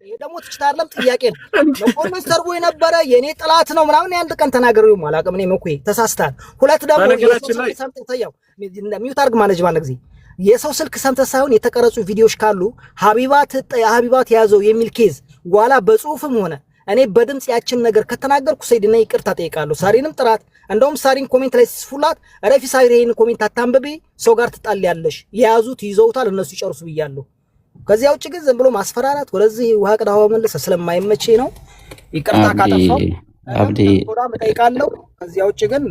ይሄ ደግሞ ትችት አይደለም ጥያቄ ነው። መኮንን ሰርጎ የነበረ የኔ ጥላት ነው ምናምን አንድ ቀን ተናገረው ማላቀም እኔ መኩይ ተሳስተሃል። ሁለት ደግሞ በነገራችን ላይ ሰምተው ሚውት አድርግ ማለት ባለ ጊዜ የሰው ስልክ ሰምተህ ሳይሆን የተቀረጹ ቪዲዮዎች ካሉ ሀቢባት ያዘው የሚል ኬዝ ጓላ በጽሁፍም ሆነ እኔ በድምጽ ያችን ነገር ከተናገርኩ ሰይድና ይቅርታ ጠይቃለሁ። ሳሪንም ጥራት እንደውም ሳሪን ኮሜንት ላይ ሲስፉላት ረፊ ሳሪን ኮሜንት አታንብቤ ሰው ጋር ትጣልያለሽ የያዙት ይዘውታል እነሱ ይጨርሱ ብያለሁ። ከዚያ ውጭ ግን ዝም ብሎ ማስፈራራት ወደዚህ ውሃ ቅዳው መለሰ ስለማይመቼ ነው። ይቅርታ ካጠፋው አብዲ ወዳም ጠይቃለሁ። ከዚያ ውጭ ግን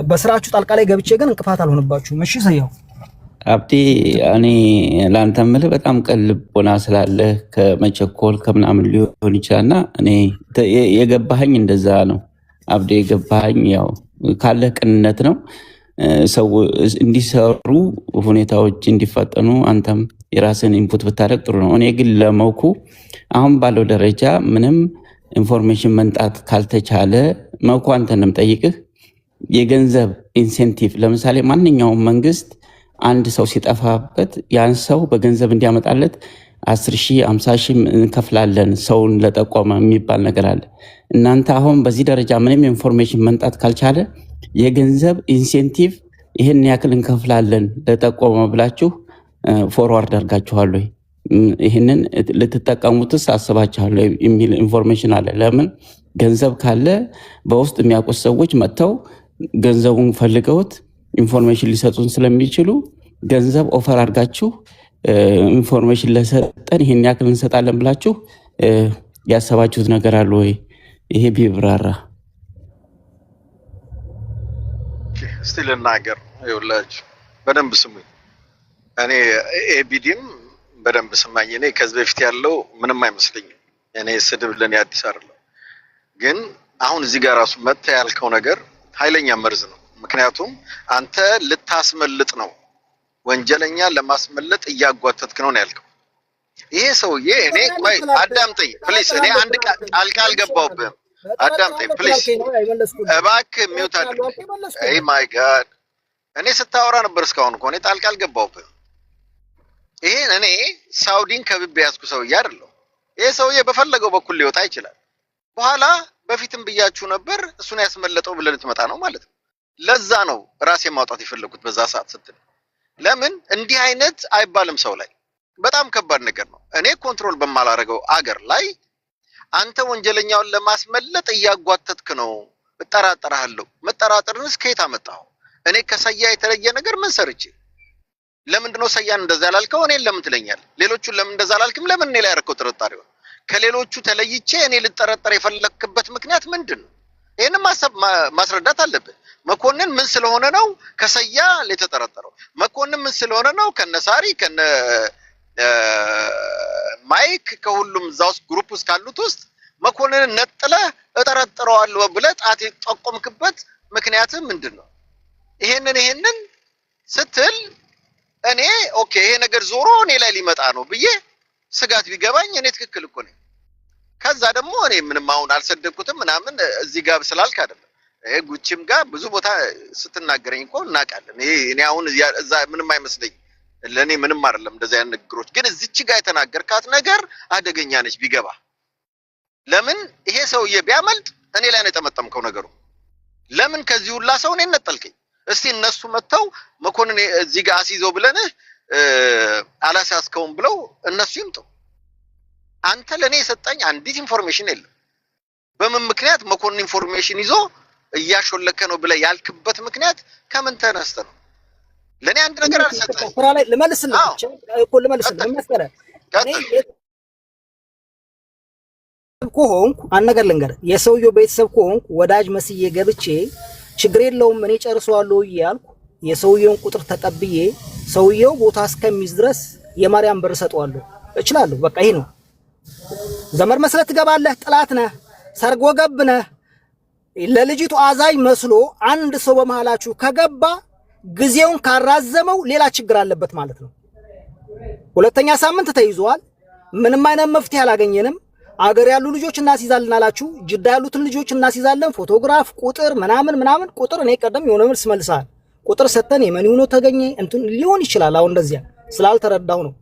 በስራችሁ ጣልቃ ላይ ገብቼ ግን እንቅፋት አልሆነባችሁም። እሺ ሰያው አብዲ እኔ ላንተ ምልህ በጣም ቀልቦና ስላለ ከመቸኮል ከምናምን ሊሆን ይችላልና እኔ የገባኸኝ እንደዛ ነው። አብዲ የገባኸኝ ያው ካለ ቅንነት ነው። ሰው እንዲሰሩ ሁኔታዎች እንዲፈጠኑ አንተም የራስን ኢንፑት ብታደርግ ጥሩ ነው። እኔ ግን ለመውኩ አሁን ባለው ደረጃ ምንም ኢንፎርሜሽን መንጣት ካልተቻለ መውኩ አንተንም ጠይቅህ የገንዘብ ኢንሴንቲቭ ለምሳሌ ማንኛውም መንግስት አንድ ሰው ሲጠፋበት ያን ሰው በገንዘብ እንዲያመጣለት 10,000 50,000 እንከፍላለን ሰውን ለጠቆመ የሚባል ነገር አለ። እናንተ አሁን በዚህ ደረጃ ምንም ኢንፎርሜሽን መንጣት ካልቻለ የገንዘብ ኢንሴንቲቭ ይሄን ያክል እንከፍላለን ለጠቆመ ብላችሁ ፎርዋርድ አድርጋችኋል ወይ? ይሄንን ልትጠቀሙትስ አስባችኋል የሚል ኢንፎርሜሽን አለ። ለምን ገንዘብ ካለ በውስጥ የሚያውቁት ሰዎች መጥተው ገንዘቡን ፈልገውት ኢንፎርሜሽን ሊሰጡን ስለሚችሉ ገንዘብ ኦፈር አድርጋችሁ ኢንፎርሜሽን ለሰጠን ይሄን ያክል እንሰጣለን ብላችሁ ያሰባችሁት ነገር አለ ወይ? ይሄ ቢብራራ። እስቲ ልናገር ይኸውላችሁ በደንብ ስሙኝ። እኔ ኤቢዲም በደንብ ስማኝ። እኔ ከዚህ በፊት ያለው ምንም አይመስለኝም። እኔ ስድብ ለኔ አዲስ አይደለም። ግን አሁን እዚህ ጋር ራሱ መጥተህ ያልከው ነገር ኃይለኛ መርዝ ነው። ምክንያቱም አንተ ልታስመልጥ ነው፣ ወንጀለኛ ለማስመለጥ እያጓተትክ ነው ያልከው። ይሄ ሰውዬ እኔ ቆይ አዳምጠኝ ፕሊስ። እኔ አንድ ጣልቃ አልገባሁብህም። አዳምጠኝ ፕሊስ እባክህ ሚውት አድርግ። አይ ማይ ጋድ እኔ ስታወራ ነበር እስካሁን እኮ እኔ ጣልቃ አልገባሁብህም። ይሄን እኔ ሳውዲን ከብቤ ያዝኩ ሰውዬ አይደለሁ። ይሄ ሰውዬ በፈለገው በኩል ሊወጣ ይችላል። በኋላ በፊትም ብያችሁ ነበር እሱን ያስመለጠው ብለን ትመጣ ነው ማለት ነው። ለዛ ነው ራሴ ማውጣት የፈለኩት በዛ ሰዓት ስትል። ለምን እንዲህ አይነት አይባልም ሰው ላይ በጣም ከባድ ነገር ነው። እኔ ኮንትሮል በማላረገው አገር ላይ አንተ ወንጀለኛውን ለማስመለጥ እያጓተትክ ነው። እጠራጠራለሁ። መጠራጠርንስ ከየት አመጣው? እኔ ከሰያ የተለየ ነገር ምን ሰርቼ? ለምንድነው ሰያን እንደዛ ያላልከው? እኔን ለምን ትለኛለህ? ሌሎቹን ለምን እንደዛ አላልክም? ለምን እኔ ላይ ያረከው ጥርጣሬው? ከሌሎቹ ተለይቼ እኔ ልጠረጠር የፈለክበት ምክንያት ምንድነው? ይሄንን ማስረዳት አለብህ። መኮንን ምን ስለሆነ ነው ከሰያ ለተጠረጠረው? መኮንን ምን ስለሆነ ነው ከነሳሪ ከነ ማይክ ከሁሉም ዛውስ ግሩፕ ውስጥ ካሉት ውስጥ መኮንን ነጥለህ እጠረጥረዋለሁ ብለህ ጣት ተጠቆምክበት ምክንያት ምንድነው? ይሄንን ስትል እኔ ኦኬ ይሄ ነገር ዞሮ እኔ ላይ ሊመጣ ነው ብዬ ስጋት ቢገባኝ እኔ ትክክል እኮ ነኝ። ከዛ ደግሞ እኔ ምንም አሁን አልሰደብኩትም ምናምን እዚህ ጋር ስላልክ አይደለም። ይሄ ጉቺም ጋር ብዙ ቦታ ስትናገረኝ እኮ እናውቃለን። እኔ አሁን እዛ ምንም አይመስለኝ ለኔ ምንም አይደለም እንደዛ ያን ንግግሮች። ግን እዚች ጋር የተናገርካት ነገር አደገኛ ነች ቢገባ። ለምን ይሄ ሰውዬ ቢያመልጥ እኔ ላይ ነው የተመጠምከው ነገሩ። ለምን ከዚህ ሁላ ሰው እኔን ነጠልከኝ? እስቲ እነሱ መተው መኮንን እዚህ ጋር አስይዘው ብለን አላሳስከውም ብለው እነሱ ይምጡ። አንተ ለኔ የሰጠኝ አንዲት ኢንፎርሜሽን የለም። በምን ምክንያት መኮንን ኢንፎርሜሽን ይዞ እያሾለከ ነው ብለህ ያልክበት ምክንያት ከምን ተነስተ ነው? ለኔ አንድ ነገር አልሰጠኝ። ስራ ላይ ልመልስልህ እኮ ልመልስልህ መሰለህ። እኔ ኮሆንኩ አንድ ነገር ልንገርህ። የሰውየው ቤተሰብ ኮሆንኩ ወዳጅ መስዬ ገብቼ ችግር የለውም እኔ ጨርሰዋለሁ እያልኩ የሰውየውን ቁጥር ተቀብዬ ሰውየው ቦታ እስከሚይዝ ድረስ የማርያም ብር ሰጠዋለሁ እችላለሁ። በቃ ይሄ ነው። ዘመድ መስለት ትገባለህ፣ ጥላት ነህ፣ ሰርጎ ገብ ነህ። ለልጅቱ አዛኝ መስሎ አንድ ሰው በመሃላችሁ ከገባ ጊዜውን ካራዘመው ሌላ ችግር አለበት ማለት ነው። ሁለተኛ ሳምንት ተይዟል። ምንም አይነት መፍትሄ አላገኘንም። አገር ያሉ ልጆች እናስይዛለን አላችሁ። ጅዳ ያሉትን ልጆች እናስይዛለን፣ ፎቶግራፍ ቁጥር ምናምን ቁጥር እኔ ቀደም የሆነ መልስ መልሳል ቁጥር ሰተን የመን ሆኖ ተገኘ እንትን ሊሆን ይችላል። አሁን እንደዚያ ስላልተረዳው ነው።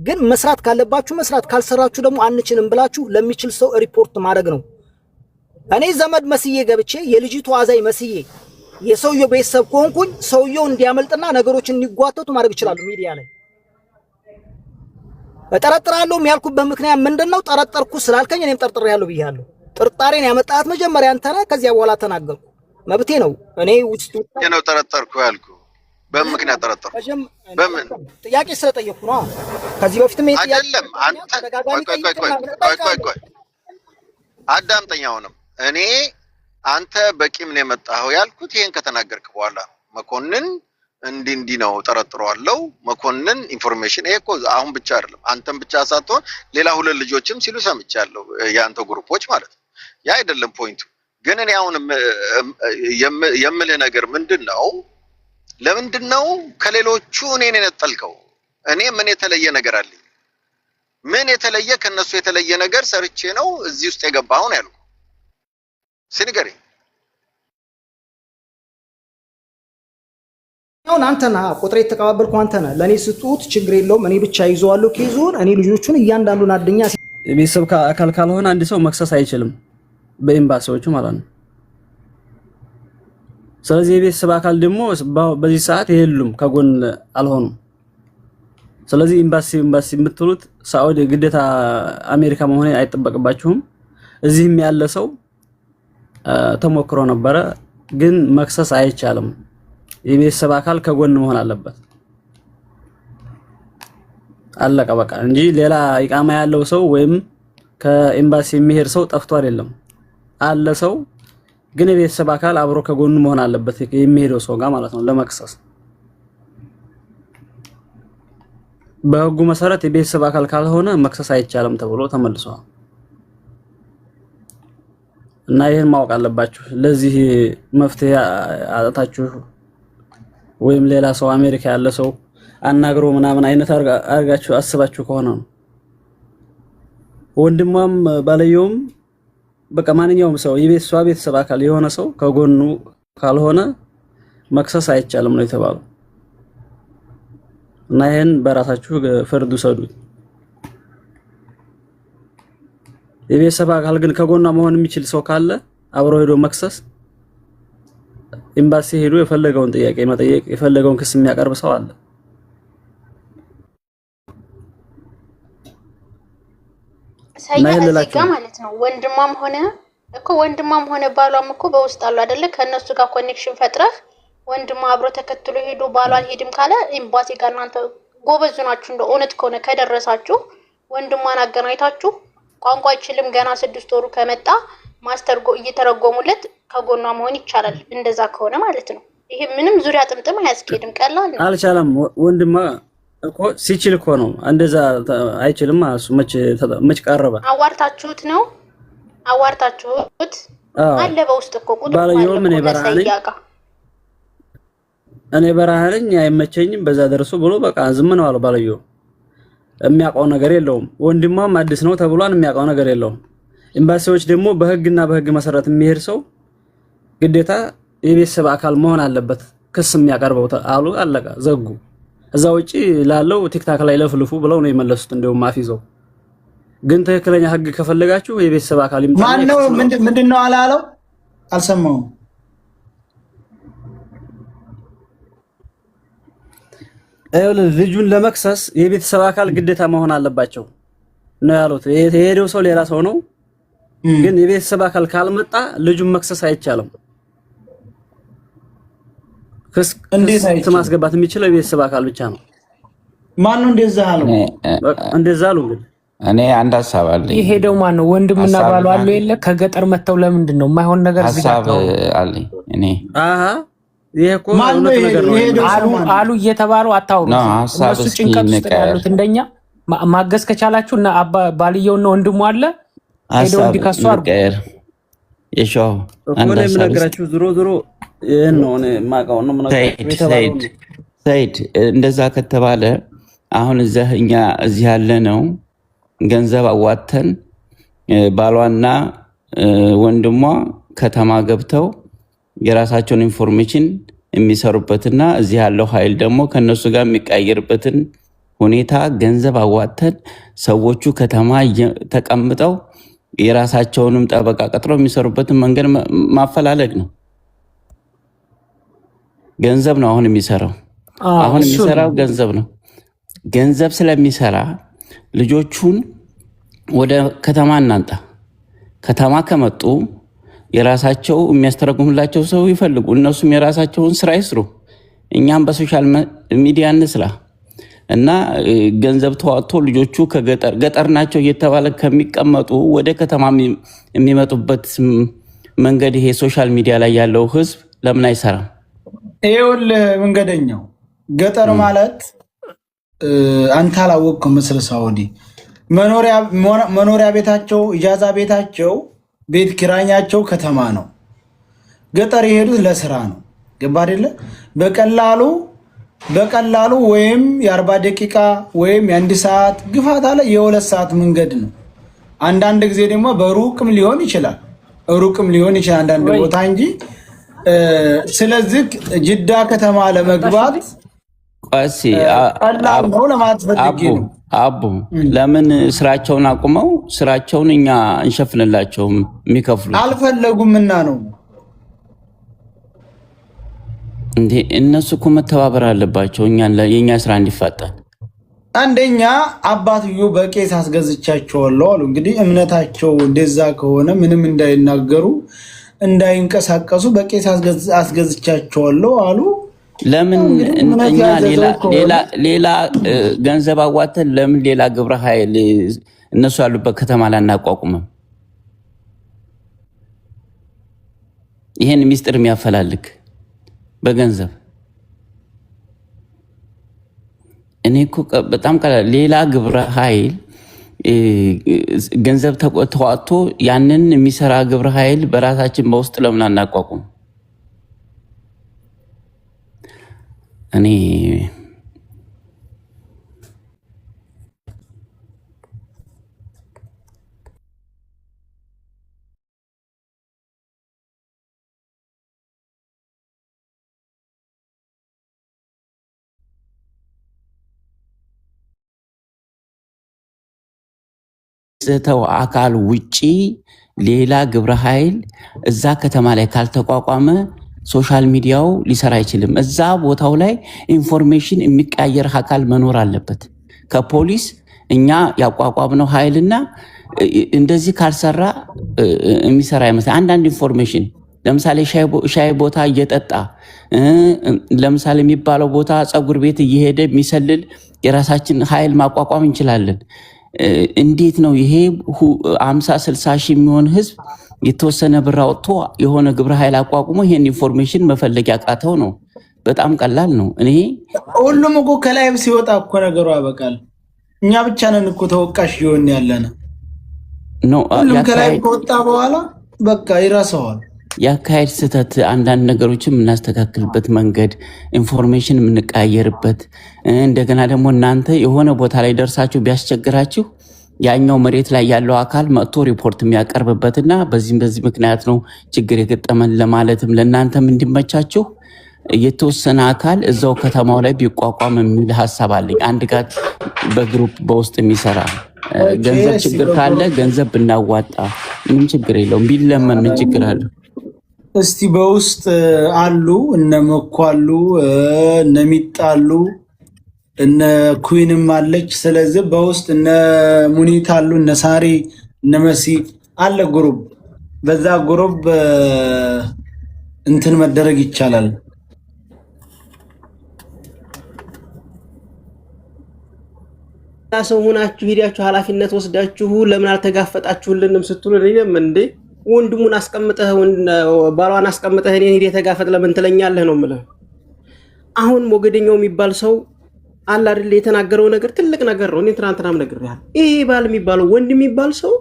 ግን መስራት ካለባችሁ መስራት፣ ካልሰራችሁ ደግሞ አንችልም ብላችሁ ለሚችል ሰው ሪፖርት ማድረግ ነው። እኔ ዘመድ መስዬ ገብቼ የልጅቱ አዛይ መስዬ የሰውየው ቤተሰብ ከሆንኩኝ ሰውየው እንዲያመልጥና ነገሮችን እንዲጓተቱ ማድረግ ይችላል። ሚዲያ ላይ እጠረጥራለሁ ያልኩበት ምክንያት ምንድነው? ጠረጠርኩ ስላልከኝ እኔም ጠርጥሬያለሁ ብያለሁ። ጥርጣሬን ያመጣት መጀመሪያ አንተ ነህ፣ ከዚያ በኋላ ተናገርኩ። መብቴ ነው። እኔ ውስጥ ነው ጠረጠርኩ ያልኩ። በምን ምክንያት ጠረጠርኩ? በምን ጥያቄ ስለጠየቅኩ ነው። ከዚህ በፊትም ይሄ ጥያቄ አይደለም። አንተ ቆይ አዳምጠኝ። አሁንም እኔ አንተ በቂም ነው የመጣኸው ያልኩት ይሄን ከተናገርክ በኋላ መኮንን እንዲህ ነው ጠረጥሯለሁ። መኮንን ኢንፎርሜሽን ይሄ እኮ አሁን ብቻ አይደለም አንተም ብቻ ሳትሆን ሌላ ሁለት ልጆችም ሲሉ ሰምቻለሁ፣ የአንተ ግሩፖች ማለት ነው። ያ አይደለም ፖይንቱ። ግን እኔ አሁን የምልህ ነገር ምንድነው? ለምንድነው ከሌሎቹ እኔን የነጠልከው? እኔ ምን የተለየ ነገር አለኝ? ምን የተለየ ከነሱ የተለየ ነገር ሰርቼ ነው እዚህ ውስጥ የገባኸው ነው ያልኩህ? ሲንገሪ አሁን አንተ ነህ ቁጥሬ የተቀባበልኩ አንተ ነህ። ለኔ ስጡት ችግር የለውም እኔ ብቻ ይዘዋለሁ ኬዙን። እኔ ልጆቹን እያንዳንዱን አድኛ የቤተሰብ አካል ካልሆነ አንድ ሰው መክሰስ አይችልም በኤምባሲዎቹ ማለት ነው። ስለዚህ የቤተሰብ አካል ደግሞ በዚህ ሰዓት የሉም፣ ከጎን አልሆኑም። ስለዚህ ኤምባሲ የምትሉት ሳውዲ ግዴታ አሜሪካ መሆን አይጠበቅባችሁም። እዚህም ያለ ሰው ተሞክሮ ነበረ፣ ግን መክሰስ አይቻልም። የቤተሰብ አካል ከጎን መሆን አለበት። አለቀ በቃ እንጂ ሌላ ኢቃማ ያለው ሰው ወይም ከኤምባሲ የሚሄድ ሰው ጠፍቶ አይደለም። አለ ሰው ግን የቤተሰብ አካል አብሮ ከጎኑ መሆን አለበት፣ የሚሄደው ሰው ጋር ማለት ነው ለመክሰስ። በህጉ መሰረት የቤተሰብ አካል ካልሆነ መክሰስ አይቻልም ተብሎ ተመልሷል። እና ይሄን ማወቅ አለባችሁ። ለዚህ መፍትሄ አጣታችሁ ወይም ሌላ ሰው አሜሪካ ያለ ሰው አናግሮ ምናምን አይነት አርጋችሁ አስባችሁ ከሆነ ነው። ወንድሟም ባለየውም በቃ ማንኛውም ሰው የቤተሰብ አካል የሆነ ሰው ከጎኑ ካልሆነ መክሰስ አይቻልም ነው የተባለው። እና ይሄን በራሳችሁ ፍርድ ውሰዱት። የቤተሰብ አካል ግን ከጎኗ መሆን የሚችል ሰው ካለ አብሮ ሄዶ መክሰስ፣ ኤምባሲ ሄዶ የፈለገውን ጥያቄ መጠየቅ፣ የፈለገውን ክስ የሚያቀርብ ሰው አለ። ሳይያዝጋ ማለት ነው። ወንድሟም ሆነ ባሏም እኮ በውስጥ አሉ አይደለ? ከነሱ ጋር ኮኔክሽን ፈጥረህ ወንድሟ አብሮ ተከትሎ ሄዶ ባሏ አልሄድም ካለ ኤምባሲ ጋር እናንተ ጎበዝ ናችሁ። እንደ እውነት ከሆነ ከደረሳችሁ ወንድሟን አገናኝታችሁ ቋንቋ አይችልም ገና 6 ወሩ ከመጣ ማስተርጎ እየተረጎሙለት ከጎኗ መሆን ይቻላል። እንደዛ ከሆነ ማለት ነው። ይሄ ምንም ዙሪያ ጥምጥም አያስኬድም። ቀላል ነው። አልቻለም። ወንድሟ እኮ ሲችል እኮ ነው። እንደዛ አይችልም። እሱ መች ቀረበ? አዋርታችሁት ነው? አዋርታችሁት አለ በውስጥ እኮ ቁጥር ባለየው እኔ በረሃ ነኝ አይመቸኝም በዛ ደርሶ ብሎ በቃ ዝም ነው አለው። ባለየው የሚያውቀው ነገር የለውም። ወንድሟም አዲስ ነው ተብሏን የሚያውቀው ነገር የለውም። ኤምባሲዎች ደግሞ በህግና በህግ መሰረት የሚሄድ ሰው ግዴታ የቤተሰብ አካል መሆን አለበት ክስ የሚያቀርበው አሉ። አለቀ፣ ዘጉ። እዛ ውጪ ላለው ቲክታክ ላይ ለፍልፉ ብለው ነው የመለሱት። እንደውም አፊዘው ግን ትክክለኛ ህግ ከፈለጋችሁ የቤተሰብ አካል ይምጣ። ማን ነው? ምንድነው አላለው? አልሰማውም። ልጁን ለመክሰስ የቤተሰብ አካል ግዴታ መሆን አለባቸው ነው ያሉት። የሄደው ሰው ሌላ ሰው ነው፣ ግን የቤተሰብ አካል ካልመጣ ልጁን መክሰስ አይቻልም። እንዴት ማስገባት የሚችለው የቤተሰብ አካል ብቻ ነው። ማን ነው እንደዛ አለው? እንደዛ አሉ። ግን እኔ አንድ ሀሳብ አለኝ። የሄደው ማን ነው? ወንድምና ባሉ አሉ የለ ከገጠር መተው ለምንድን ነው የማይሆን ነገር ሀሳብ አለኝ እኔ። ይሄ እኮ አሉ እየተባሉ አታውሩ። እነሱ ጭንቀት ውስጥ ያሉት እንደኛ ማገዝ ከቻላችሁ እና ባልየውና ወንድሙ አለ ሄደው እንዲከሱ አድርጉ። የሻው አንድ ሀሳብ ነገራችሁ። ዞሮ ይሄን ነው እኔ ማቃው ነው ሰይድ እንደዛ ከተባለ አሁን እኛ እዚህ ያለ ነው ገንዘብ አዋተን ባሏና ወንድሟ ከተማ ገብተው የራሳቸውን ኢንፎርሜሽን የሚሰሩበትና እዚህ ያለው ኃይል ደግሞ ከነሱ ጋር የሚቀያየርበትን ሁኔታ ገንዘብ አዋተን ሰዎቹ ከተማ ተቀምጠው የራሳቸውንም ጠበቃ ቀጥረው የሚሰሩበትን መንገድ ማፈላለግ ነው። ገንዘብ ነው አሁን የሚሰራው። አሁን የሚሰራው ገንዘብ ነው። ገንዘብ ስለሚሰራ ልጆቹን ወደ ከተማ እናንጣ። ከተማ ከመጡ የራሳቸው የሚያስተረጉምላቸው ሰው ይፈልጉ። እነሱም የራሳቸውን ስራ ይስሩ። እኛም በሶሻል ሚዲያ እንስራ እና ገንዘብ ተዋጥቶ ልጆቹ ገጠር ናቸው እየተባለ ከሚቀመጡ ወደ ከተማ የሚመጡበት መንገድ ይሄ ሶሻል ሚዲያ ላይ ያለው ህዝብ ለምን አይሰራም? ይኸውልህ መንገደኛው ገጠር ማለት አንተ አላወቅኩም መሰለህ ሳውዲ መኖሪያ ቤታቸው ኢጃዛ ቤታቸው ቤት ኪራያቸው ከተማ ነው። ገጠር የሄዱት ለስራ ነው። ገባ አይደለ? በቀላሉ ወይም የ40 ደቂቃ ወይም የ1 ሰዓት ግፋት አለ የ2 ሰዓት መንገድ ነው። አንዳንድ ጊዜ ደግሞ በሩቅም ሊሆን ይችላል አንዳንድ ቦታ እንጂ። ስለዚህ ጅዳ ከተማ ለመግባት ቀላል ነው ለማለት ፈልጌ ነው። አቡ ለምን ስራቸውን አቁመው ስራቸውን እኛ እንሸፍንላቸውም? የሚከፍሉ አልፈለጉምና ነው እንዴ? እነሱ እኮ መተባበር አለባቸው የኛ ስራ እንዲፋጠን። አንደኛ አባትዮ በቄስ አስገዝቻቸዋለሁ አሉ። እንግዲህ እምነታቸው እንደዛ ከሆነ ምንም እንዳይናገሩ እንዳይንቀሳቀሱ በቄስ አስገዝቻቸዋለሁ አሉ። ለምን እኛ ሌላ ገንዘብ አዋተን ለምን ሌላ ግብረ ኃይል እነሱ ያሉበት ከተማ ላይ አናቋቁምም? ይሄን ሚስጥር የሚያፈላልግ በገንዘብ እኔ እኮ በጣም ሌላ ግብረ ኃይል ገንዘብ ተዋጥቶ ያንን የሚሰራ ግብረ ኃይል በራሳችን በውስጥ ለምን አናቋቁም? እኔ ስተው አካል ውጪ ሌላ ግብረ ኃይል እዛ ከተማ ላይ ካልተቋቋመ ሶሻል ሚዲያው ሊሰራ አይችልም። እዛ ቦታው ላይ ኢንፎርሜሽን የሚቀያየር አካል መኖር አለበት። ከፖሊስ እኛ ያቋቋምነው ኃይልና እንደዚህ ካልሰራ የሚሰራ አይመስል። አንዳንድ ኢንፎርሜሽን ለምሳሌ ሻይ ቦታ እየጠጣ ለምሳሌ የሚባለው ቦታ ፀጉር ቤት እየሄደ የሚሰልል የራሳችን ኃይል ማቋቋም እንችላለን። እንዴት ነው ይሄ 50-60 ሺህ የሚሆን ህዝብ የተወሰነ ብር አውጥቶ የሆነ ግብረ ኃይል አቋቁሞ ይሄን ኢንፎርሜሽን መፈለግ ያቃተው ነው? በጣም ቀላል ነው። እኔ ሁሉም እኮ ከላይ ሲወጣ እኮ ነገሩ ያበቃል። እኛ ብቻ ነን እኮ ተወቃሽ ይሆን ያለና ነው። ሁሉም ከላይ ከወጣ በኋላ በቃ ይራሳዋል። ያካሄድ ስህተት አንዳንድ ነገሮችን የምናስተካክልበት መንገድ ኢንፎርሜሽን የምንቀያየርበት እንደገና ደግሞ እናንተ የሆነ ቦታ ላይ ደርሳችሁ ቢያስቸግራችሁ ያኛው መሬት ላይ ያለው አካል መጥቶ ሪፖርት የሚያቀርብበትና በዚህ ምክንያት ነው ችግር የገጠመን ለማለትም ለእናንተም እንዲመቻችሁ የተወሰነ አካል እዛው ከተማው ላይ ቢቋቋም የሚል ሀሳብ አለኝ። አንድ ጋር በግሩፕ በውስጥ የሚሰራ ገንዘብ ችግር ካለ ገንዘብ ብናዋጣ ምን ችግር የለውም። ቢለመን ምን ችግር አለ? እስቲ በውስጥ አሉ እነ መኳሉ እነ ሚጣሉ እነ ኩዊንም አለች። ስለዚህ በውስጥ እነ ሙኒት አሉ እነ ሳሪ እነ መሲ አለ ግሩፕ። በዛ ግሩፕ እንትን መደረግ ይቻላል። ሰው ሆናችሁ ሄዳችሁ ኃላፊነት ወስዳችሁ ለምን አልተጋፈጣችሁልንም ስትሉ እኔም እንዴ ወንድሙን አስቀምጠህ ባሏን አስቀምጠህ እኔን ሄደ ተጋፈጥ ለምን ትለኛለህ ነው የምልህ። አሁን ሞገደኛው የሚባል ሰው አለ አይደል? የተናገረው ነገር ትልቅ ነገር ነው። እኔ ትናንትናም ነግሬሃለሁ። ይሄ ባል የሚባለው ወንድ የሚባል ሰው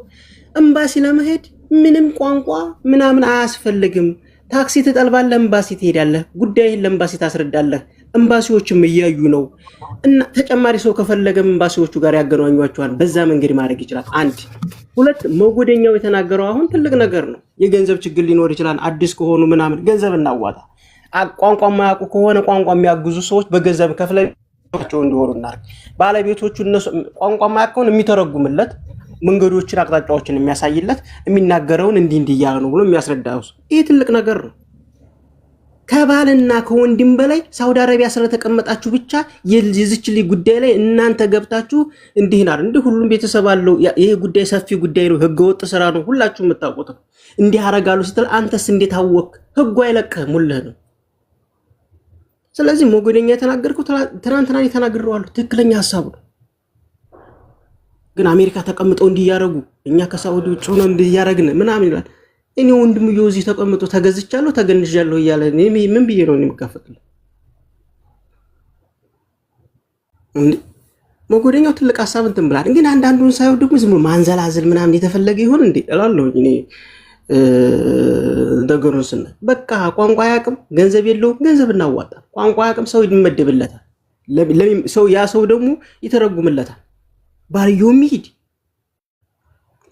ኤምባሲ ለመሄድ ምንም ቋንቋ ምናምን አያስፈልግም። ታክሲ ትጠልባለህ፣ ኤምባሲ ትሄዳለህ፣ ጉዳይህን ለኤምባሲ ታስረዳለህ። ኤምባሲዎችም እያዩ ነው እና ተጨማሪ ሰው ከፈለገም ኤምባሲዎቹ ጋር ያገናኟቸዋል። በዛ መንገድ ማድረግ ይችላል። አንድ ሁለት ሞገደኛው የተናገረው አሁን ትልቅ ነገር ነው። የገንዘብ ችግር ሊኖር ይችላል። አዲስ ከሆኑ ምናምን ገንዘብ እናዋጣ። ቋንቋ የማያውቁ ከሆነ ቋንቋ የሚያግዙ ሰዎች በገንዘብ ከፍለ እንደሆኑ እናርግ ባለቤቶቹ እነሱ ቋንቋ ማያውቀውን የሚተረጉምለት መንገዶችን አቅጣጫዎችን የሚያሳይለት የሚናገረውን እንዲህ እያለ ነው ብሎ የሚያስረዳው ይሄ ትልቅ ነገር ነው ከባልና ከወንድም በላይ ሳውዲ አረቢያ ስለተቀመጣችሁ ብቻ የዚህች ላይ ጉዳይ ላይ እናንተ ገብታችሁ እንዲህናር እንዲህ ሁሉም ቤተሰብ አለው ይሄ ጉዳይ ሰፊ ጉዳይ ነው ህገወጥ ስራ ነው ሁላችሁም የምታውቁት እንዲህ አረጋሉ ስትል አንተስ እንዴት አወቅ ህጉ አይለቀህም ሁለህ ነው ስለዚህ ሞገደኛ የተናገርከው ትናንትና የተናገረዋል ትክክለኛ ሐሳብ ነው ግን አሜሪካ ተቀምጠው እንዲህ ያረጉ እኛ ከሳውዲ ውጭ ሆነን እንዲህ ያረግን ምናምን ይላል እኔ ወንድም ይወዚ ተቀምጦ ተገዝቻለሁ ተገንጃለሁ ይያለ ምን ብዬ ነው የሚከፈትልኝ ሞገደኛው ትልቅ ሐሳብ እንትን ብላል ግን አንዳንዱን ሳይው ደግሞ ዝም ማንዘላዝል ምናምን የተፈለገ ይሆን እንዴ እላለሁ እኔ ነገሩን ስነ በቃ ቋንቋ ያቅም ገንዘብ የለው ገንዘብ እናዋጣ ቋንቋ ያቅም ሰው ይመደብለታል ሰው ያ ሰው ደግሞ ይተረጉምለታል ባልየው ሚድ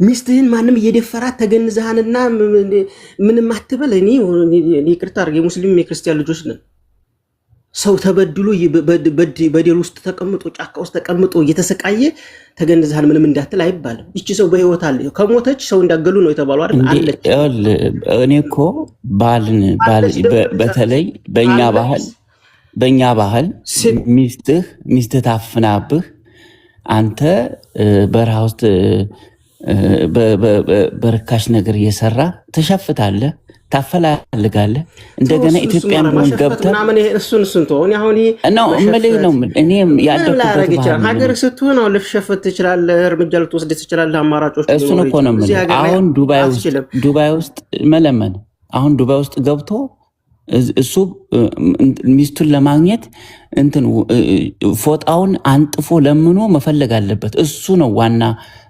ሚስትህን ማንም እየደፈራት ተገንዘሃንና ምንም አትበል እኔ ይቅርታ አርገ ሙስሊም የክርስቲያን ልጆች ነን ሰው ተበድሎ በደል ውስጥ ተቀምጦ ጫካ ውስጥ ተቀምጦ እየተሰቃየ ተገንዘሃን ምንም እንዳትል አይባልም እቺ ሰው በህይወት አለ ከሞተች ሰው እንዳገሉ ነው የተባለው አይደል አለች እኔ እኮ በተለይ በእኛ ባህል ሚስትህ ታፍናብህ አንተ በረሃ ውስጥ በርካሽ ነገር እየሰራ ተሸፍታለህ ታፈላልጋለህ እንደገና ኢትዮጵያን ምን ገብተህ እሱን ተወው አሁን ነው እኔም ያደረኩት ሀገር ስትሆን ነው ልፍሸፍት ትችላለህ እርምጃ ልትወስድ ትችላለህ አማራጮች እሱን እኮ ነው አሁን ዱባይ ውስጥ መለመን አሁን ዱባይ ውስጥ ገብቶ እሱ ሚስቱን ለማግኘት እንትን ፎጣውን አንጥፎ ለምኖ መፈለግ አለበት እሱ ነው ዋና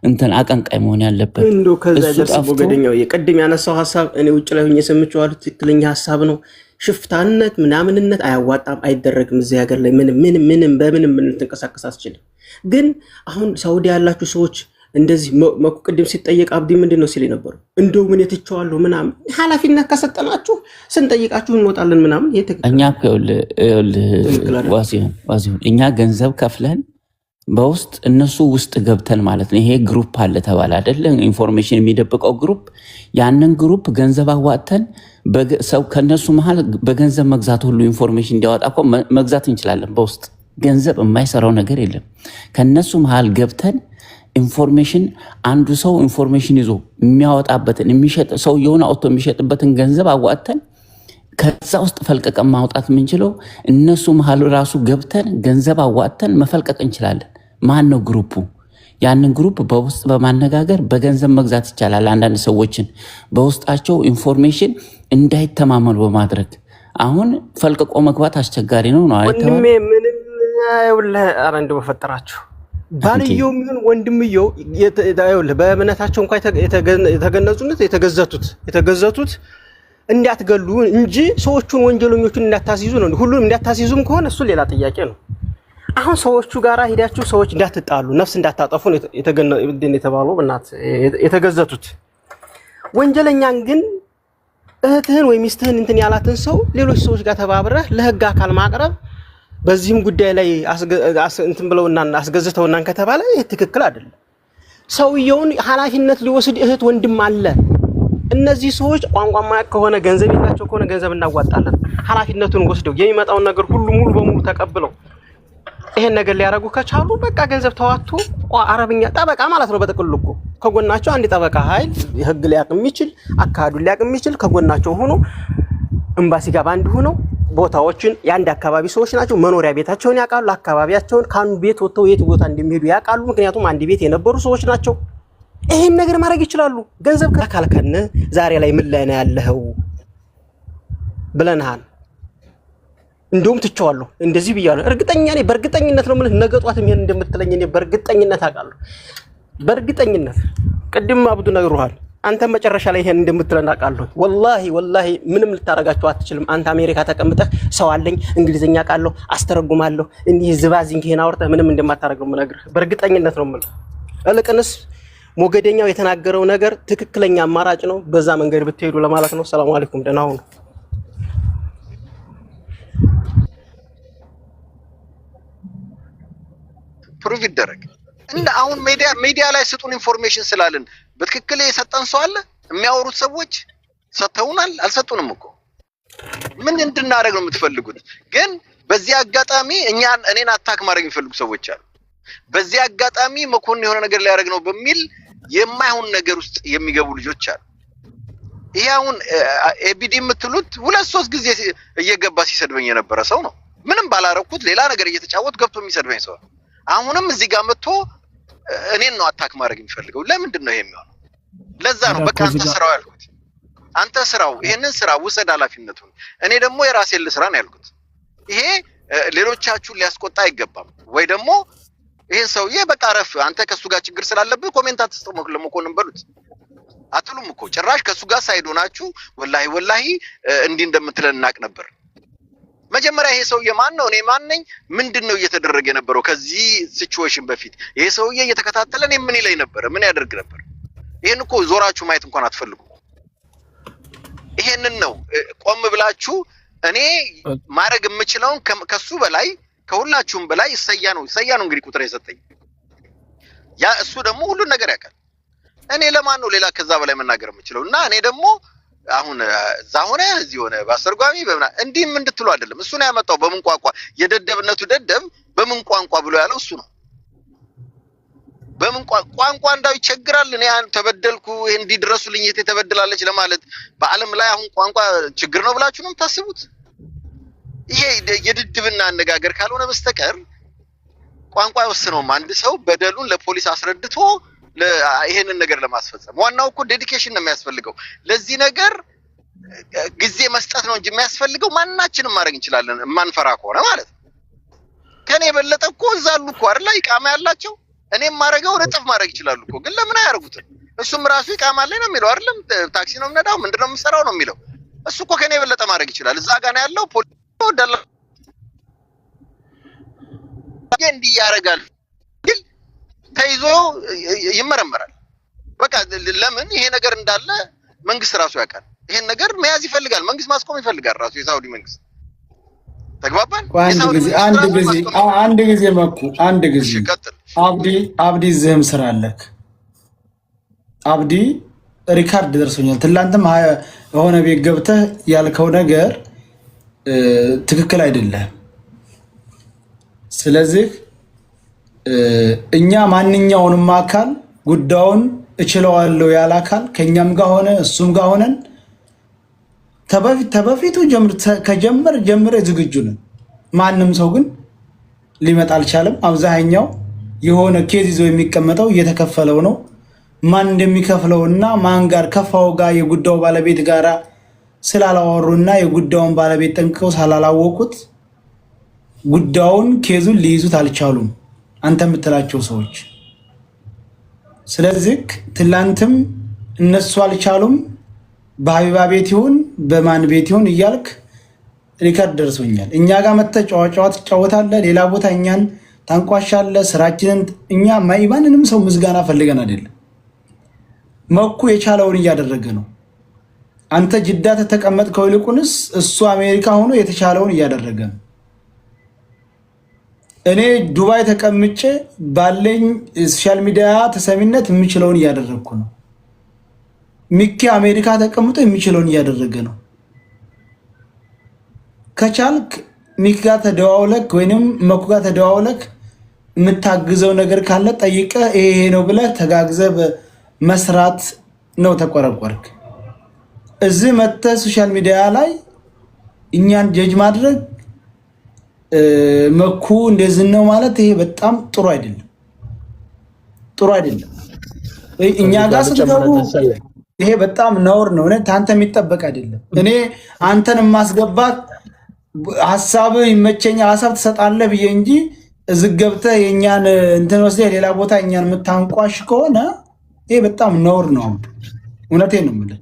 እንትን አቀንቃይ መሆን ያለበት እንዶ ከዛ ጀርስ ሞገደኛው የቀድም ያነሳው ሐሳብ እኔ ውጭ ላይ ሆኜ ሰምቼዋለሁ ትክክለኛ ሐሳብ ነው ሽፍታነት ምናምንነት አያዋጣም አይደረግም እዚህ ሀገር ላይ ምንም በምንም ተንቀሳቀስ አስችልም ግን አሁን ሳውዲ ያላችሁ ሰዎች እንደዚህ መቁቅድም ሲጠየቅ አብዲ ምንድነው ሲል ነበር እንደው ምን የተቻዋለሁ ምናምን ሐላፊነት ከሰጠናችሁ ስንጠይቃችሁ እንወጣለን ምናምን እኛ ዋሲሁን እኛ ገንዘብ ከፍለን በውስጥ እነሱ ውስጥ ገብተን ማለት ነው ይሄ ግሩፕ አለ ተባለ አይደል ኢንፎርሜሽን የሚደብቀው ግሩፕ ያንን ግሩፕ ገንዘብ አዋጥተን ሰው ከነሱ መሃል በገንዘብ መግዛት ሁሉ ኢንፎርሜሽን እንዲያወጣ መግዛት እንችላለን በውስጥ ገንዘብ የማይሰራው ነገር የለም ከነሱ መሃል ገብተን ኢንፎርሜሽን አንዱ ሰው ኢንፎርሜሽን ይዞ የሚያወጣበትን የሚሸጥ ሰው የሆነ አውቶ የሚሸጥበትን ገንዘብ አዋጥተን ከዛ ውስጥ ፈልቀቀ ማውጣት ምንችለው እነሱ መሃል ራሱ ገብተን ገንዘብ አዋጥተን መፈልቀቅ እንችላለን ማን ነው ግሩፑ ያንን ግሩፕ በውስጥ በማነጋገር በገንዘብ መግዛት ይቻላል አንዳንድ ሰዎችን በውስጣቸው ኢንፎርሜሽን እንዳይተማመኑ በማድረግ አሁን ፈልቀቆ መግባት አስቸጋሪ ነው አይተው ምንም አይውልህ አረንዶ በፈጠራችሁ ባልየው ምን ወንድምየው በእምነታቸው እንኳን የተገነዙነት የተገዘቱት እንዳትገሉ እንጂ ሰዎቹን ወንጀለኞቹን እንዳታስይዙ ነው ሁሉንም እንዳታስይዙም ከሆነ እሱ ሌላ ጥያቄ ነው አሁን ሰዎቹ ጋራ ሄዳችሁ ሰዎች እንዳትጣሉ ነፍስ እንዳታጠፉ የተባለው በእናት የተገዘቱት ወንጀለኛን ግን እህትህን ወይ ሚስትህን እንትን ያላትን ሰው ሌሎች ሰዎች ጋር ተባብረህ ለህግ አካል ማቅረብ በዚህም ጉዳይ ላይ እንትን ብለውና አስገዝተውና ከተባለ ይሄ ትክክል አይደለም ሰውየውን ሐላፊነት ሊወስድ እህት ወንድም አለ እነዚህ ሰዎች ቋንቋማ ከሆነ ገንዘብ የላቸው ከሆነ ገንዘብ እናዋጣለን ሐላፊነቱን ወስደው የሚመጣውን ነገር ሁሉ ሙሉ በሙሉ ተቀብለው ይሄን ነገር ሊያረጉ ከቻሉ በቃ ገንዘብ ተዋጡ አረብኛ ጠበቃ ማለት ነው በጥቅሉ እኮ ከጎናቸው አንድ ጠበቃ ኃይል ህግ ሊያቅም ይችል አካዱ ሊያቅም ይችል ከጎናቸው ሆኖ ኤምባሲ ጋር ባንድ ሆኖ ቦታዎችን ያንድ አካባቢ ሰዎች ናቸው መኖሪያ ቤታቸውን ያቃሉ አካባቢያቸውን ካኑ ቤት ወጥተው የት ቦታ እንደሚሄዱ ያቃሉ ምክንያቱም አንድ ቤት የነበሩ ሰዎች ናቸው ይሄን ነገር ማድረግ ይችላሉ ገንዘብ ካልከነ ዛሬ ላይ ምን ላይ ነው ያለው ብለናል እንደውም ትቻለሁ እንደዚህ ብያለሁ እርግጠኛ ነኝ በእርግጠኝነት ነው ምን ነገጧት ምን እንደምትለኝ እኔ በእርግጠኝነት አቃለሁ በእርግጠኝነት ቅድም አብዱ ነግሩሃል አንተ መጨረሻ ላይ ይሄን እንደምትለና አቃለሁ ወላሂ ምንም ልታረጋቸው አትችልም አንተ አሜሪካ ተቀምጠህ ሰው አለኝ እንግሊዘኛ አቃለሁ አስተረጉማለሁ እንዲህ ዝባዚን ከሄና ወርተ ምንም እንደማታረገው ምነግርህ በእርግጠኝነት ነው ማለት እልቅንስ ሞገደኛው የተናገረው ነገር ትክክለኛ አማራጭ ነው በዛ መንገድ ብትሄዱ ለማለት ነው ሰላም አለይኩም ደህና ሁኑ ፕሩቭ ይደረግ እና አሁን ሚዲያ ላይ ስጡን ኢንፎርሜሽን ስላልን በትክክል የሰጠን ሰው አለ? የሚያወሩት ሰዎች ሰጥተውናል? አልሰጡንም እኮ። ምን እንድናደርግ ነው የምትፈልጉት? ግን በዚህ አጋጣሚ እኔን አታክ ማድረግ የሚፈልጉ ሰዎች አሉ። በዚህ አጋጣሚ መኮንን የሆነ ነገር ሊያደርግ ነው በሚል የማይሆን ነገር ውስጥ የሚገቡ ልጆች አሉ። ይሄ አሁን ኤቢዲ የምትሉት 2-3 ጊዜ እየገባ ሲሰድበኝ የነበረ ሰው ነው። ምንም ባላረኩት ሌላ ነገር እየተጫወት ገብቶ የሚሰድበኝ ሰው ነው። አሁንም እዚህ ጋር መጥቶ እኔን ነው አታክ ማድረግ የሚፈልገው። ለምንድን ነው ይሄ የሚሆነው? ለዛ ነው በቃ አንተ ስራው ያልኩት። አንተ ስራው ይሄንን ስራ ውሰድ ኃላፊነቱን። እኔ ደግሞ የራሴን ልስራ ነው ያልኩት። ይሄ ሌሎቻችሁን ሊያስቆጣ አይገባም። ወይ ደግሞ ይሄን ሰውዬ በቃ ረፍ አንተ ከሱ ጋር ችግር ስላለብህ ኮሜንት አትስጠው ለመኮንን በሉት አትሉም እኮ። ጭራሽ ከሱ ጋር ሳይዶናችሁ ወላሂ እንዲህ እንደምትለን እናቅ ነበር። መጀመሪያ ይሄ ሰውዬ ማን ነው? እኔ ማን ነኝ? ምንድነው እየተደረገ የነበረው ከዚህ ሲቹዌሽን በፊት? ይሄ ሰውዬ እየተከታተለን ምን ይለኝ ነበር? ምን ያደርግ ነበር? ይሄን እኮ ዞራችሁ ማየት እንኳን አትፈልጉ። ይሄንን ነው ቆም ብላችሁ እኔ ማድረግ የምችለውን ከሱ በላይ ከሁላችሁም በላይ እሰያ ነው እንግዲህ ቁጥር የሰጠኝ ያ እሱ ደግሞ ሁሉን ነገር ያውቃል። እኔ ለማን ነው ሌላ ከዛ በላይ መናገር የምችለው? እና እኔ ደግሞ አሁን እዛ ሆነ እዚህ ሆነ ባስተርጓሚ እንዲህም እንድትሉ አይደለም። እሱ ነው ያመጣው። በምን ቋንቋ የደደብነቱ ደደብ በምን ቋንቋ ብሎ ያለው እሱ ነው። በምን ቋንቋ እንዳው ይቸግራል። እኔ ተበደልኩ እንዲድረሱልኝ እህቴ ተበድላለች ለማለት በአለም ላይ አሁን ቋንቋ ችግር ነው ብላችሁ ነው የምታስቡት? ይሄ የድድብና አነጋገር ካልሆነ በስተቀር ቋንቋ አይወስነውም። አንድ ሰው በደሉን ለፖሊስ አስረድቶ ይሄንን ነገር ለማስፈጸም ዋናው እኮ ዴዲኬሽን ነው የሚያስፈልገው። ለዚህ ነገር ጊዜ መስጠት ነው እንጂ የሚያስፈልገው ማናችንም ማድረግ እንችላለን ማንፈራ ከሆነ ማለት ነው። ከኔ የበለጠ እኮ እዛሉ እኮ አይደል ኢቃማ ያላቸው። እኔም ማድረገው እጥፍ ማድረግ ይችላሉ እኮ። ግን ለምን አያርጉትም? እሱም ራሱ ኢቃማ ላይ ነው የሚለው አይደለም። ታክሲ ነው የምነዳው ምንድነው የምሰራው ነው የሚለው። እሱ እኮ ከኔ የበለጠ ማድረግ ይችላል። እዛ ጋር ነው ያለው ፖሊስ ወደላ እንዲህ ያደርጋል። ግን ተይዞ ይመረመራል። በቃ ለምን ይሄ ነገር እንዳለ መንግስት ራሱ ያውቃል። ይሄን ነገር መያዝ ይፈልጋል። መንግስት ማስቆም ይፈልጋል ራሱ የሳውዲ መንግስት። ተግባባን? አንድ ጊዜ መኩ አንድ ጊዜ አብዲ ዝም ስራ አለክ። አብዲ ሪካርድ ደርሶኛል። ትላንትም የሆነ ቤት ገብተህ ያልከው ነገር ትክክል አይደለም። ስለዚህ እኛ ማንኛውንም አካል ጉዳዩን እችለዋለሁ ያለ አካል ከኛም ጋር ሆነ እሱም ጋር ሆነን ተበፊቱ ጀምረ ዝግጁ ነን። ማንም ሰው ግን ሊመጣ አልቻለም። አብዛኛው የሆነ ኬዝ ይዞ የሚቀመጠው እየተከፈለው ነው። ማን እንደሚከፍለውና ማን ጋር ከፋው ጋር የጉዳዩ ባለቤት ጋራ ስላላወሩና የጉዳዩን ባለቤት ጠንቅቀው ስላላወቁት ጉዳዩን ኬዙን ሊይዙት አልቻሉም አንተ የምትላቸው ሰዎች። ስለዚህ ትላንትም እነሱ አልቻሉም። በሀቢባ ቤት ይሁን በማን ቤት ይሁን እያልክ ሪከርድ ደርሶኛል። እኛ ጋር መጥተህ ጨዋታ ትጫወታለህ፣ ሌላ ቦታ እኛን ታንቋሻለህ። ስራችንን እኛ ማንንም ሰው ምስጋና ፈልገን አይደለም። መኩ የቻለውን እያደረገ ነው። አንተ ጅዳ ተቀመጥከው፣ ይልቁንስ እሱ አሜሪካ ሆኖ የተቻለውን እያደረገ ነው። እኔ ዱባይ ተቀምጬ ባለኝ ሶሻል ሚዲያ ተሰሚነት የሚችለውን እያደረግኩ ነው። ሚኪ አሜሪካ ተቀምጦ የሚችለውን እያደረገ ነው። ከቻልክ ሚኪ ጋር ተደዋውለክ ወይንም መኩ ጋር ተደዋውለክ የምታግዘው ነገር ካለ ጠይቀህ ይሄ ነው ብለህ ተጋግዘህ መስራት ነው። ተቆረቆርክ እዚህ መጥተህ ሶሻል ሚዲያ ላይ እኛን ጀጅ ማድረግ መኩ እንደዚህ ነው ማለት ይሄ በጣም ጥሩ አይደለም። እኛ ጋር ስትገቡ ይሄ በጣም ነውር ነው። አንተ የሚጠበቅ አይደለም። እኔ አንተን ማስገባት ሐሳብ ይመቸኛል ሐሳብ ትሰጣለህ ብዬ እንጂ እዚህ ገብተህ የኛን እንትን ወስደህ ሌላ ቦታ እኛን የምታንቋሽ ከሆነ ይሄ በጣም ነውር ነው። እውነቴን ነው የምልህ።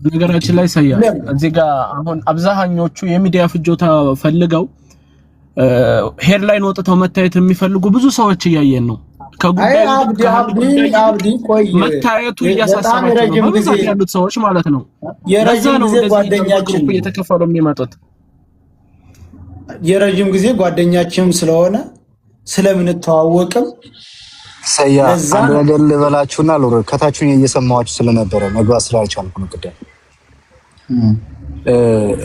ነገራችን ላይ ሳያ እዚህ ጋር አሁን አብዛኞቹ የሚዲያ ፍጆታ ፈልገው ሄድላይን ወጥተው መታየት የሚፈልጉ ብዙ ሰዎች እያየን ነው። ከጉዳዩ አብዲ ቆይ መታየቱ እያሳሰባቸው ነው በብዛት ያሉት ሰዎች ማለት ነው። የረጅም ጊዜ ጓደኛችን እየተከፈሉ የሚመጡት የረጅም ጊዜ ጓደኛችን ስለሆነ ስለምንተዋወቅም ሰያ አንድ ነገር ልበላችሁና ሎሮ ከታችሁኝ እየሰማኋችሁ ስለነበረ መግባት ስላልቻልኩ ነው ቅድም።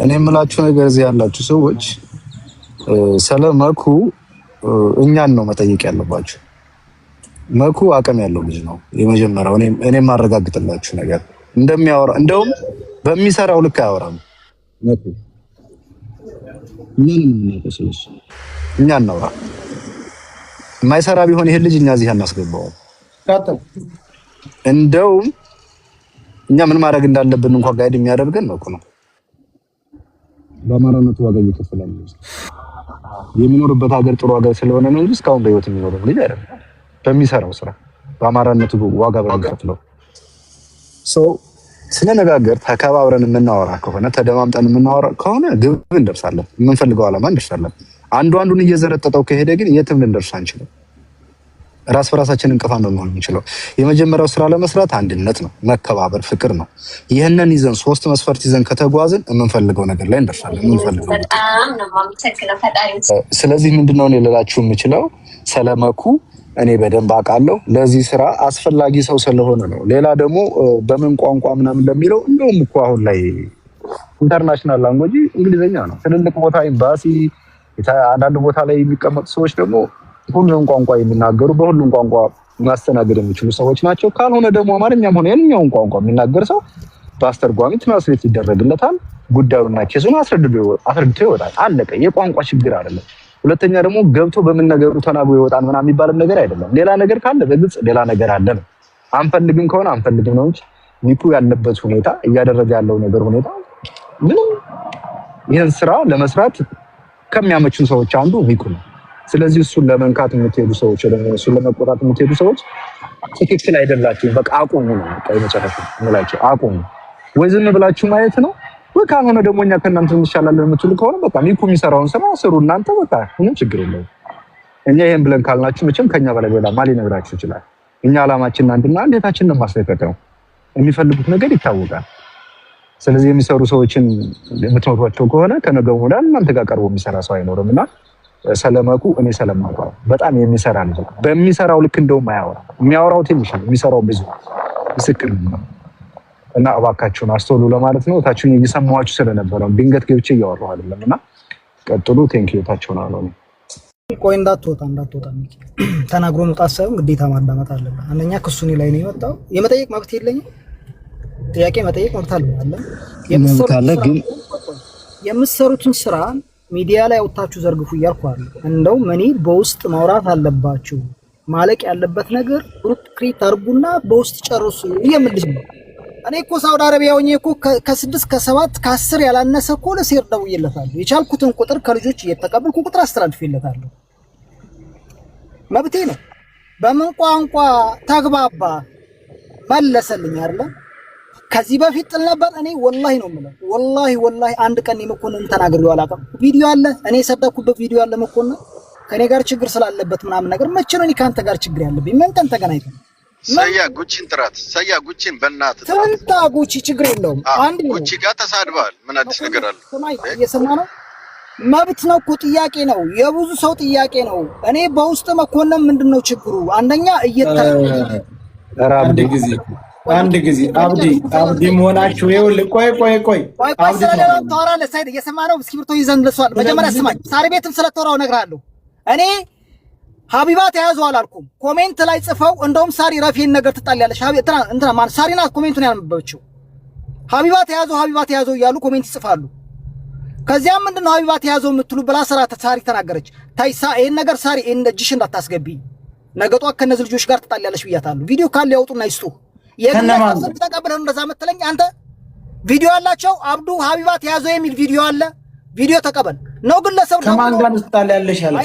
እኔ የምላችሁ ነገር እዚህ ያላችሁ ሰዎች ስለመኩ እኛን ነው መጠየቅ ያለባችሁ። መኩ አቅም ያለው ልጅ ነው የመጀመሪያው። እኔ ማረጋግጥላችሁ ነገር እንደሚያወራ እንደውም በሚሰራው ልክ አያወራም መኩ። እኛ እናውራ። የማይሰራ ቢሆን ይሄን ልጅ እኛ እዚህ አናስገባው። እንደውም እኛ ምን ማድረግ እንዳለብን እንኳን ጋይድ የሚያደርገን መኩ ነው። በአማራነቱ ዋጋ እየከፈለ ነው የሚኖርበት ሀገር ጥሩ ሀገር ስለሆነ ነው እንጂ እስካሁን በህይወት የሚኖረው ልጅ አይደለም። በሚሰራው ስራ በአማራነቱ ዋጋ በሚከፍለው ሰው ስለነጋገር ተከባብረን የምናወራ ከሆነ ተደማምጠን የምናወራ ከሆነ ግብ እንደርሳለን። የምንፈልገው ዓላማ እንደርሳለን። አንዱን እየዘረጠጠው ከሄደ ግን የትም ልንደርስ አንችልም። ራስ በራሳችን እንቅፋት ነው የምንችለው። የመጀመሪያው ስራ ለመስራት አንድነት ነው፣ መከባበር፣ ፍቅር ነው። ይሄንን ይዘን 3 መስፈርት ይዘን ከተጓዝን የምንፈልገው ነገር ላይ እንደርሳለን። የምንፈልገው ስለዚህ ምንድነው እኔ ልላችሁ የምችለው ስለመኩ እኔ በደንብ አውቃለሁ። ለዚህ ስራ አስፈላጊ ሰው ስለሆነ ነው። ሌላ ደግሞ በምን ቋንቋ ምናምን ለሚለው እንደውም እኮ አሁን ላይ ኢንተርናሽናል ላንጉዌጅ እንግሊዘኛ ነው። ትልልቅ ቦታ ኤምባሲ፣ አንዳንድ ቦታ ላይ የሚቀመጡ ሰዎች ደግሞ ሁሉንም ቋንቋ የሚናገሩ በሁሉም ቋንቋ ማስተናገድ የሚችሉ ሰዎች ናቸው። ካልሆነ ደግሞ አማርኛም ሆነ የትኛውን ቋንቋ የሚናገር ሰው በአስተርጓሚ ትራንስሌት ይደረግለታል። ጉዳዩና ኬሱን አስረድቶ ይወጣል። አለቀ። የቋንቋ ችግር አይደለም። ሁለተኛ ደግሞ ገብቶ በምን ነገሩ ተናግሮ ይወጣል ምናምን የሚባል ነገር አይደለም። ሌላ ነገር ካለ በግልጽ ሌላ ነገር አለ ነው። አንፈልግም ከሆነ አንፈልግም ነው እንጂ ሚኩ ያለበት ሁኔታ እያደረገ ያለው ነገር ሁኔታ ምንም ይሄን ስራ ለመስራት ከሚያመቹን ሰዎች አንዱ ሚኩ ነው። ስለዚህ እሱን ለመንካት የምትሄዱ ሰዎች ደግሞ እሱን ለመቆጣት የምትሄዱ ሰዎች ትክክል አይደላችሁም። በቃ አቁሙ ነው። በቃ የመጨረሻ እንላችሁ አቁሙ። ወይ ዝም ብላችሁ ማየት ነው ወይ ካልሆነ ደግሞ እኛ ከእናንተ እንሻላለን የምትሉ ከሆነ በቃ ሚኩ የሚሰራውን ስራ ስሩ እናንተ። በቃ ምንም ችግር የለውም። እኛ ይሄን ብለን ካልናችሁ መቼም ከኛ በላይ ሌላ ማን ሊነግራችሁ ይችላል? እኛ አላማችን አንድና አንድነታችንን ማስለቀቅ ነው። የሚፈልጉት ነገር ይታወቃል። ስለዚህ የሚሰሩ ሰዎችን የምትመቷቸው ከሆነ ከነገው ወዲያ እናንተ ጋር ቀርቦ የሚሰራ ሰው አይኖርምና ሰለመኩ እኔ ሰለማውቀው በጣም የሚሰራ ልጅ ነው። በሚሰራው ልክ እንደውም አያወራ። የሚያወራው ትንሽ ነው፣ የሚሰራው ብዙ ምስክር ነው። እና እባካችሁን አስተውሉ ለማለት ነው። ታችሁን እየሰማኋችሁ ስለነበረ ድንገት ገብቼ እያወራሁ አይደለም። እና ቀጥሉ። ቴንኪው። ታችሁን አለው ቆይ እንዳትወጣ ተናግሮ መውጣት ሳይሆን ግዴታ ማዳመጥ አለበት። አንደኛ ክሱ እኔ ላይ ነው የመጣው። የመጠየቅ መብት የለኝም። ጥያቄ መጠየቅ መብት አለ። የምትሰሩትን ስራ ሚዲያ ላይ አውጥታችሁ ዘርግፉ እያልኩ አይደል። እንደው እኔ በውስጥ ማውራት አለባችሁ። ማለቅ ያለበት ነገር ክሪት አድርጉና በውስጥ ጨርሱ የምልሽ ነው። እኔ እኮ ሳውዲ አረቢያ ሆኜ እኮ ከ6 ከ7 ከ10 ያላነሰ እኮ ለሴር ደውዬለታለሁ። የቻልኩትን ቁጥር ከልጆች እየተቀበልኩ ቁጥር አስተላልፌለታለሁ። መብቴ ነው። በምን ቋንቋ ተግባባ መለሰልኝ አይደል? ከዚህ በፊት ጥል ነበር። እኔ ወላሂ ነው የምለው፣ ወላሂ አንድ ቀን የመኮንን ተናግሬው አላውቅም። ቪዲዮ አለ፣ እኔ የሰደኩበት ቪዲዮ አለ። መኮንን ከኔ ጋር ችግር ስላለበት ምናምን ነገር መቼ ነው እኔ ካንተ ጋር ችግር ያለብኝ? ምን ቀን ተገናኝተን ሰያ ጉቺን ጥራት፣ ሰያ ጉቺን በእናትህ ትንታ ጉቺ ችግር የለውም። አንድ ጉቺ ጋር ተሳድበሃል። ምን አዲስ ነገር አለ? እየሰማ ነው። መብት ነው እኮ ጥያቄ ነው፣ የብዙ ሰው ጥያቄ ነው። እኔ በውስጥ መኮንን ምንድነው ችግሩ? አንደኛ አንድ ጊዜ አብዲ መሆናችሁ ይኸውልህ። ቆይ አብዲ ታወራለህ። ሳይድ እየሰማ ነው። እስክሪብቶ ይዘን ለሷል። መጀመሪያ ስማኝ። ሳር ቤትም ስለተወራው እነግርሃለሁ። እኔ ሀቢባ ተያዘው አላልኩም። ኮሜንት ላይ ጽፈው እንደውም ሳሪ ረፊን ነገር ትጣላለሽ። እንትና ማን ሳሪና ኮሜንቱን ያነበበችው ሀቢባ ተያዘው እያሉ ኮሜንት ይጽፋሉ። ከዚያም ምንድነው ሀቢባ ተያዘው የምትሉ ብላ ሳሪ ተናገረች። ታይሳ ይሄን ነገር ሳሪ እጅሽ እንዳታስገቢ ነገጧ ከነዚህ ልጆች ጋር ትጣላለሽ ብያታለሁ። ቪዲዮ ካለ ያውጡና ይስጡ። የግለሰብ ተቀበለው እንደዛ መተለኝ። አንተ ቪዲዮ አላቸው። አብዱ ሀቢባ ተያዘው የሚል ቪዲዮ አለ። ቪዲዮ ተቀበል ነው ግለሰብ ከማን ጋር ትጣላለሽ ያለ